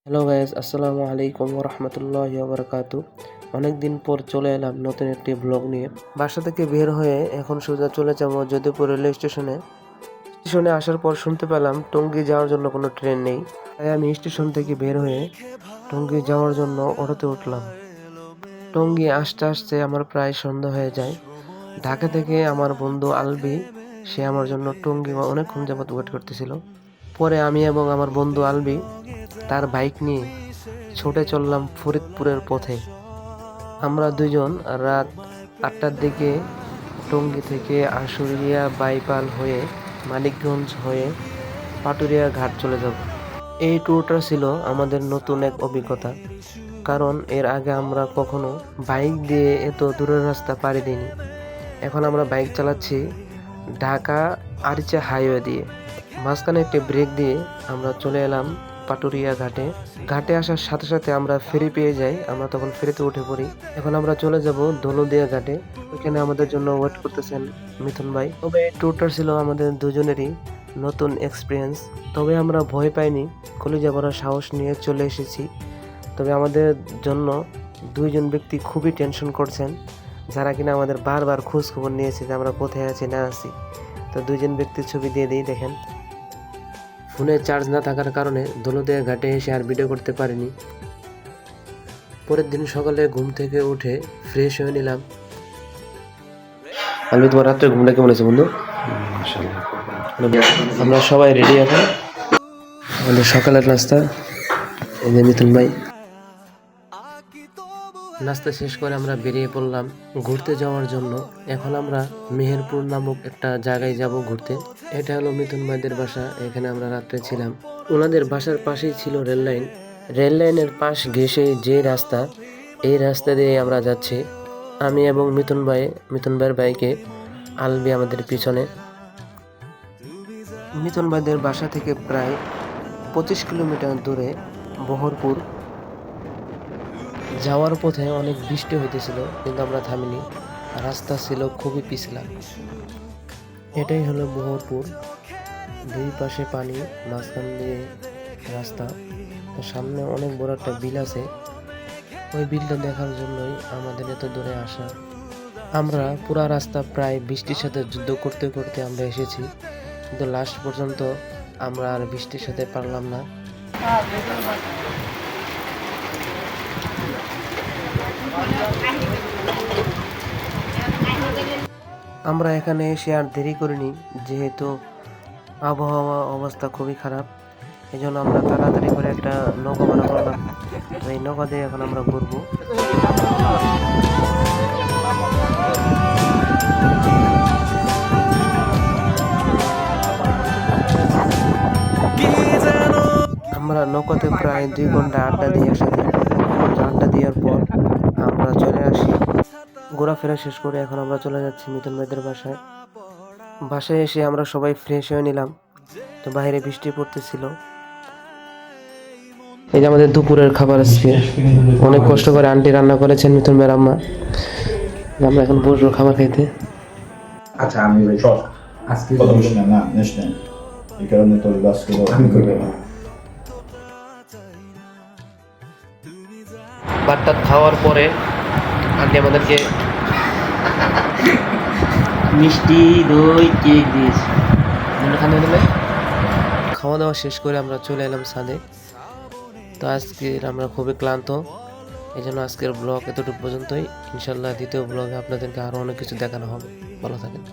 Hello guys, আসসালামু আলাইকুম ওয়া রাহমাতুল্লাহি ওয়া বারাকাতুহু। অনেক দিন পর চলে এলাম নতুন একটি ব্লগ নিয়ে। বাসা থেকে বের হয়ে এখন সোজা চলে যাব যদুপুর রেলওয়ে স্টেশনে। স্টেশনে আসার পর শুনতে পেলাম টঙ্গী যাওয়ার জন্য কোনো ট্রেন নেই। তাই আমি স্টেশন থেকে বের হয়ে টঙ্গী যাওয়ার জন্য অটোতে উঠলাম। টঙ্গী আসতে আসতে আমার প্রায় সন্ধ্যা হয়ে যায়। ঢাকা থেকে আমার বন্ধু আলবি, সে আমার জন্য টঙ্গী অনেকক্ষণ যাবত ওয়েট করতেছিল। পরে আমি এবং আমার বন্ধু আলবি তার বাইক নিয়ে ছুটে চললাম ফরিদপুরের পথে। আমরা দুজন রাত 8টার দিকে টঙ্গী থেকে আশুলিয়া বাইপাল হয়ে মানিকগঞ্জ হয়ে পাটুরিয়া ঘাট চলে যাব। এই ট্যুরটা ছিল আমাদের নতুন এক অভিজ্ঞতা, কারণ এর আগে আমরা কখনো বাইক দিয়ে এত দূরের রাস্তা পাড়ি দিইনি। এখন আমরা বাইক চালাচ্ছি ঢাকা আরিচা হাইওয়ে দিয়ে। মাঝখানে একটি ব্রেক দিয়ে আমরা চলে এলাম পাটুরিয়া ঘাটে। ঘাটে আসার সাথে সাথে আমরা ফেরি পেয়ে যাই, আমরা তখন ফেরিতে উঠে পড়ি। এখন আমরা চলে যাব দৌলতদিয়া ঘাটে। ওইখানে আমাদের জন্য ওয়েট করতেছেন মিথুন ভাই। তবে এই ট্যুরটা ছিল আমাদের দুজনেরই নতুন এক্সপিরিয়েন্স। তবে আমরা ভয় পাইনি, কলিজা ভরা সাহস নিয়ে চলে এসেছি। তবে আমাদের জন্য দুইজন ব্যক্তি খুবই টেনশন করছেন, যারা কিনা আমাদের বারবার খোঁজ খবর নিয়েছে যে আমরা কোথায় আছি না আছি। তো দুইজন ব্যক্তির ছবি দিয়ে দিই, দেখেন। ফোনে চার্জ না থাকার কারণে দৌলতদিয়া ঘাটে এসে আর ভিডিও করতে পারিনি। পরের দিন সকালে ঘুম থেকে উঠে ফ্রেশ হয়ে নিলাম। আমি তোমার রাত্রে ঘুমটা কেমন আছে বন্ধু? আমরা সবাই রেডি এখন, আমাদের সকালের নাস্তা। এই যে মিথুন ভাই। নাস্তা শেষ করে আমরা বেরিয়ে পড়লাম ঘুরতে যাওয়ার জন্য। এখন আমরা মেহেরপুর নামক একটা জায়গায় যাব ঘুরতে। এটা হলো মিথুন ভাইদের বাসা, এখানে আমরা রাত্রে ছিলাম। ওনাদের বাসার পাশেই ছিল রেল লাইন। রেল লাইনের পাশ ঘেঁষে যে রাস্তা, এই রাস্তা দিয়ে আমরা যাচ্ছি। আমি এবং মিথুন ভাইয়ের বাইকে, আলবি আমাদের পিছনে। মিথুন ভাইদের বাসা থেকে প্রায় 25 কিলোমিটার দূরে বহরপুর। যাওয়ার পথে অনেক বৃষ্টি হইতেছিল, কিন্তু আমরা থামিনি। রাস্তা ছিল খুবই পিছলা। এটাই হলো বহরপুর। দুই পাশে পানি, মাঝখান দিয়ে রাস্তা। তো সামনে অনেক বড় একটা বিল আছে, ওই বিলটা দেখার জন্যই আমাদের এত দূরে আসা। আমরা পুরা রাস্তা প্রায় বৃষ্টির সাথে যুদ্ধ করতে করতে আমরা এসেছি, কিন্তু লাস্ট পর্যন্ত আমরা আর বৃষ্টির সাথে পারলাম না। আমরা এখানে এসে আর দেরি করিনি, যেহেতু আবহাওয়া অবস্থা খুবই খারাপ। এই জন্য আমরা তাড়াতাড়ি করে একটা নৌকা ভাড়া করলাম। তো এই নৌকা দিয়ে এখন আমরা ঘুরবো। আমরা নৌকাতে প্রায় 2 ঘন্টা আড্ডা দিই একসাথে। আড্ডা দেওয়ার পর আমরা চলে আসি। ঘোরাফেরা শেষ করে এখন আমরা চলে যাচ্ছি মিথুন ভাইদের বাসায়। বাসায় এসে আমরা সবাই ফ্রেশ হয়ে নিলাম। তো বাইরে বৃষ্টি পড়তেছিল। এই যে আমাদের দুপুরের খাবার আজকে অনেক কষ্ট করে আন্টি রান্না করেছেন, মিথুন ভাইয়ের আম্মা। আমরা এখন বসবো খাবার খাইতে। আচ্ছা আমি চল আজকে না নেস না এই কারণে তোর বাস করে আমি করবে না। ভাতটা খাওয়ার পরে আন্টি আমাদেরকে মিষ্টি, দই, কেক দিয়েছে। খাওয়া দাওয়া শেষ করে আমরা চলে এলাম ছাদে। তো আজকে আমরা খুবই ক্লান্ত, এই জন্য আজকের ব্লগ এতটুকু পর্যন্তই। ইনশাল্লাহ দ্বিতীয় ব্লগে আপনাদেরকে আরো অনেক কিছু দেখানো হবে। ভালো থাকেন।